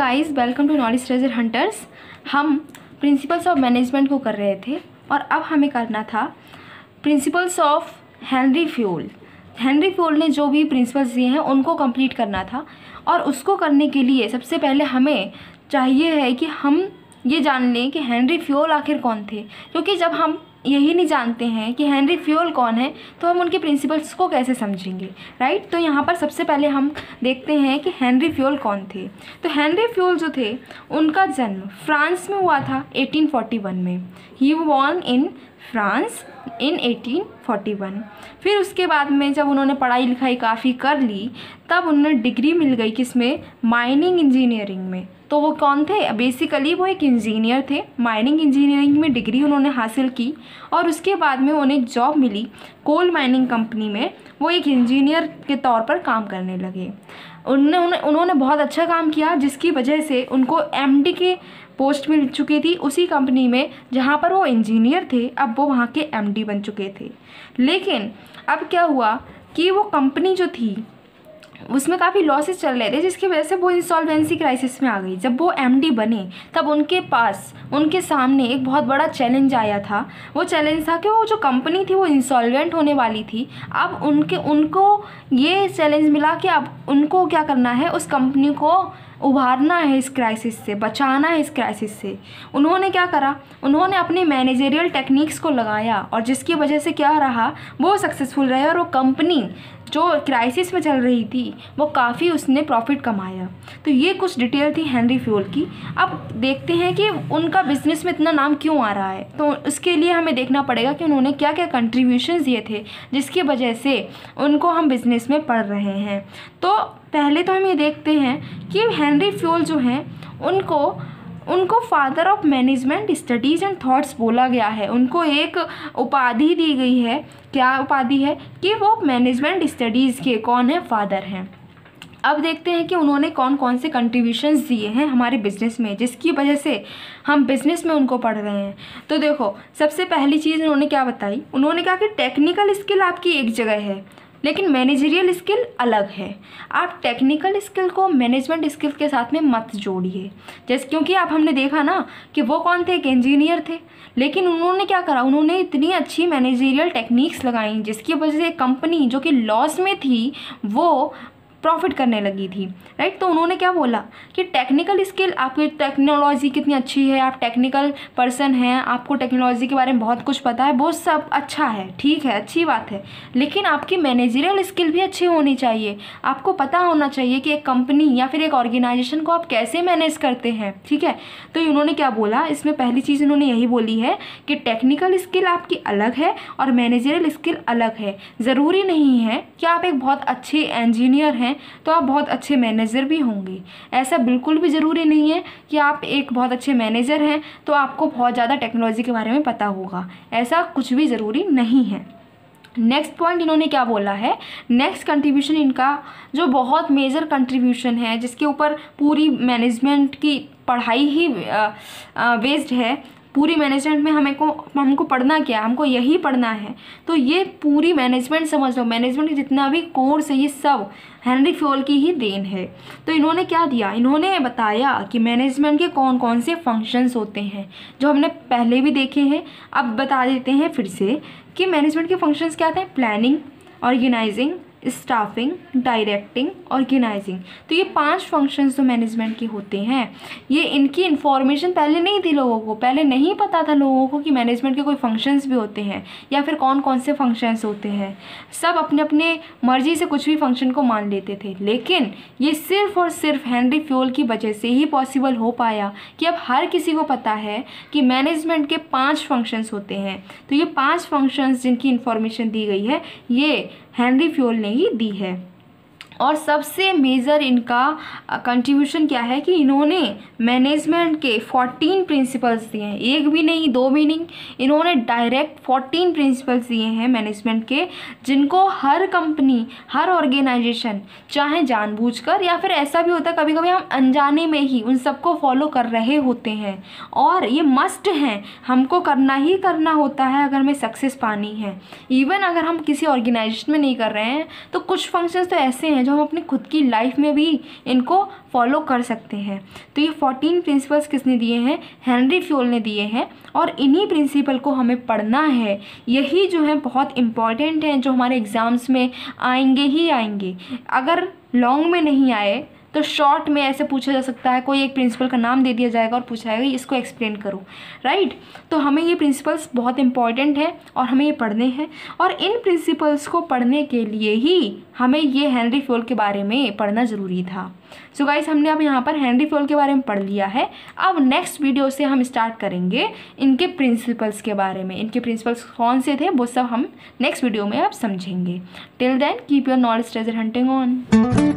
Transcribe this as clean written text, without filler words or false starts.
Guys, welcome to knowledge treasure hunters. हम principles of management को कर रहे थे और अब हमें करना था principles of Henry Fayol. Henry Fayol ने जो भी प्रिंसिपल्स दिए हैं उनको कंप्लीट करना था और उसको करने के लिए सबसे पहले हमें चाहिए है कि हम ये जान लें कि हेनरी फ्यूल आखिर कौन थे, क्योंकि जब हम यही नहीं जानते हैं कि हेनरी फ्यूल कौन है तो हम उनके प्रिंसिपल्स को कैसे समझेंगे, राइट। तो यहाँ पर सबसे पहले हम देखते हैं कि हेनरी फ्यूल कौन थे। तो हेनरी फ्यूल जो थे उनका जन्म फ्रांस में हुआ था 1841 में। ही बॉर्न इन फ्रांस इन 1841। फिर उसके बाद में जब उन्होंने पढ़ाई लिखाई काफ़ी कर ली तब उन्हें डिग्री मिल गई, किसमें, माइनिंग इंजीनियरिंग में। तो वो कौन थे, बेसिकली वो एक इंजीनियर थे। माइनिंग इंजीनियरिंग में डिग्री उन्होंने हासिल की और उसके बाद में उन्हें एक जॉब मिली कोल माइनिंग कंपनी में। वो एक इंजीनियर के तौर पर काम करने लगे। उन्होंने बहुत अच्छा काम किया, जिसकी वजह से उनको एमडी की पोस्ट मिल चुकी थी उसी कंपनी में जहाँ पर वो इंजीनियर थे। अब वो वहाँ के एमडी बन चुके थे। लेकिन अब क्या हुआ कि वो कंपनी जो थी उसमें काफ़ी लॉसेस चल रहे थे, जिसकी वजह से वो इंसॉल्वेंसी क्राइसिस में आ गई। जब वो एमडी बने तब उनके सामने एक बहुत बड़ा चैलेंज आया था। वो चैलेंज था कि वो जो कंपनी थी वो इंसॉल्वेंट होने वाली थी। अब उनको ये चैलेंज मिला कि अब उनको क्या करना है, उस कंपनी को उभारना है, इस क्राइसिस से बचाना है, इस क्राइसिस से। उन्होंने क्या करा, उन्होंने अपनी मैनेजरियल टेक्निक्स को लगाया और जिसकी वजह से क्या रहा, वो सक्सेसफुल रहे और वो कंपनी जो क्राइसिस में चल रही थी वो काफ़ी उसने प्रॉफिट कमाया। तो ये कुछ डिटेल थी हेनरी फ्यूल की। अब देखते हैं कि उनका बिजनेस में इतना नाम क्यों आ रहा है। तो उसके लिए हमें देखना पड़ेगा कि उन्होंने क्या क्या कंट्रीब्यूशंस दिए थे जिसकी वजह से उनको हम बिज़नेस में पढ़ रहे हैं। तो पहले तो हम ये देखते हैं कि हेनरी फ्यूल जो हैं उनको father of management studies and thoughts बोला गया है। उनको एक उपाधि दी गई है। क्या उपाधि है कि वो मैनेजमेंट स्टडीज़ के कौन है, फादर हैं। अब देखते हैं कि उन्होंने कौन कौन से कंट्रीब्यूशंस दिए हैं हमारे बिज़नेस में, जिसकी वजह से हम बिज़नेस में उनको पढ़ रहे हैं। तो देखो, सबसे पहली चीज़ उन्होंने क्या बताई, उन्होंने कहा कि टेक्निकल स्किल आपकी एक जगह है लेकिन मैनेजरियल स्किल अलग है। आप टेक्निकल स्किल को मैनेजमेंट स्किल के साथ में मत जोड़िए। जैसे क्योंकि आप हमने देखा ना कि वो कौन थे, एक इंजीनियर थे, लेकिन उन्होंने क्या करा, उन्होंने इतनी अच्छी मैनेजरियल टेक्निक्स लगाई जिसकी वजह से कंपनी जो कि लॉस में थी वो प्रॉफिट करने लगी थी, राइट। तो उन्होंने क्या बोला कि टेक्निकल स्किल, आपकी टेक्नोलॉजी कितनी अच्छी है, आप टेक्निकल पर्सन हैं, आपको टेक्नोलॉजी के बारे में बहुत कुछ पता है, वो सब अच्छा है, ठीक है, अच्छी बात है, लेकिन आपकी मैनेजरियल स्किल भी अच्छी होनी चाहिए। आपको पता होना चाहिए कि एक कंपनी या फिर एक ऑर्गेनाइजेशन को आप कैसे मैनेज करते हैं, ठीक है। तो उन्होंने क्या बोला, इसमें पहली चीज़ उन्होंने यही बोली है कि टेक्निकल स्किल आपकी अलग है और मैनेजरियल स्किल अलग है। ज़रूरी नहीं है कि आप एक बहुत अच्छे इंजीनियर हैं तो आप बहुत अच्छे मैनेजर भी होंगे। ऐसा बिल्कुल भी ज़रूरी नहीं है कि आप एक बहुत अच्छे मैनेजर हैं तो आपको बहुत ज़्यादा टेक्नोलॉजी के बारे में पता होगा। ऐसा कुछ भी ज़रूरी नहीं है। नेक्स्ट पॉइंट इन्होंने क्या बोला है, नेक्स्ट कंट्रीब्यूशन इनका जो बहुत मेजर कंट्रीब्यूशन है, जिसके ऊपर पूरी मैनेजमेंट की पढ़ाई ही बेस्ड है। पूरी मैनेजमेंट में हमको पढ़ना क्या है, हमको यही पढ़ना है। तो ये पूरी मैनेजमेंट समझ लो, मैनेजमेंट के जितना भी कोर्स है ये सब हेनरी फ्यूल की ही देन है। तो इन्होंने क्या दिया, इन्होंने बताया कि मैनेजमेंट के कौन कौन से फंक्शंस होते हैं जो हमने पहले भी देखे हैं। अब बता देते हैं फिर से कि मैनेजमेंट के फंक्शंस क्या थे, planning, organising, staffing, directing, organising. तो ये 5 फंक्शंस जो मैनेजमेंट के होते हैं, ये इनकी इन्फॉर्मेशन पहले नहीं थी लोगों को, पहले नहीं पता था लोगों को कि मैनेजमेंट के कोई फंक्शंस भी होते हैं या फिर कौन कौन से फंक्शंस होते हैं। सब अपने अपने मर्जी से कुछ भी फंक्शन को मान लेते थे, लेकिन ये सिर्फ और सिर्फ हेनरी फ्यूल की वजह से ही पॉसिबल हो पाया कि अब हर किसी को पता है कि मैनेजमेंट के 5 फंक्शंस होते हैं। तो ये 5 फंक्शंस जिनकी इन्फॉर्मेशन दी गई है ये हेनरी फ्यूल ने ही दी है। और सबसे मेजर इनका कंट्रीब्यूशन क्या है कि इन्होंने मैनेजमेंट के 14 प्रिंसिपल्स दिए हैं, एक भी नहीं, दो भी नहीं, इन्होंने डायरेक्ट 14 प्रिंसिपल्स दिए हैं मैनेजमेंट के, जिनको हर कंपनी, हर ऑर्गेनाइजेशन, चाहे जानबूझकर या फिर ऐसा भी होता है कभी कभी हम अनजाने में ही उन सबको फॉलो कर रहे होते हैं। और ये मस्ट हैं, हमको करना ही करना होता है अगर हमें सक्सेस पानी है। इवन अगर हम किसी ऑर्गेनाइजेशन में नहीं कर रहे हैं तो कुछ फंक्शंस तो ऐसे हैं हैं जो हम अपनी खुद की लाइफ में भी इनको फॉलो कर सकते हैं। तो ये 14 प्रिंसिपल्स किसने दिए हैं? हेनरी फ्यूल ने दिए हैं, और इन्हीं प्रिंसिपल को हमें पढ़ना है। यही जो है बहुत इम्पॉर्टेंट हैं, जो हमारे एग्ज़ाम्स में आएंगे ही आएंगे। अगर लॉन्ग में नहीं आए तो शॉर्ट में ऐसे पूछा जा सकता है, कोई एक प्रिंसिपल का नाम दे दिया जाएगा और पूछा जाएगा इसको एक्सप्लेन करो, राइट। तो हमें ये प्रिंसिपल्स बहुत इंपॉर्टेंट हैं और हमें ये पढ़ने हैं, और इन प्रिंसिपल्स को पढ़ने के लिए ही हमें ये हेनरी फ्यूल के बारे में पढ़ना ज़रूरी था। सो गाइस, हमने अब यहाँ पर हेनरी फ्यूल के बारे में पढ़ लिया है। अब नेक्स्ट वीडियो से हम स्टार्ट करेंगे इनके प्रिंसिपल्स के बारे में। इनके प्रिंसिपल्स कौन से थे वो सब हम नेक्स्ट वीडियो में अब समझेंगे। Till then keep your knowledge treasure hunting on.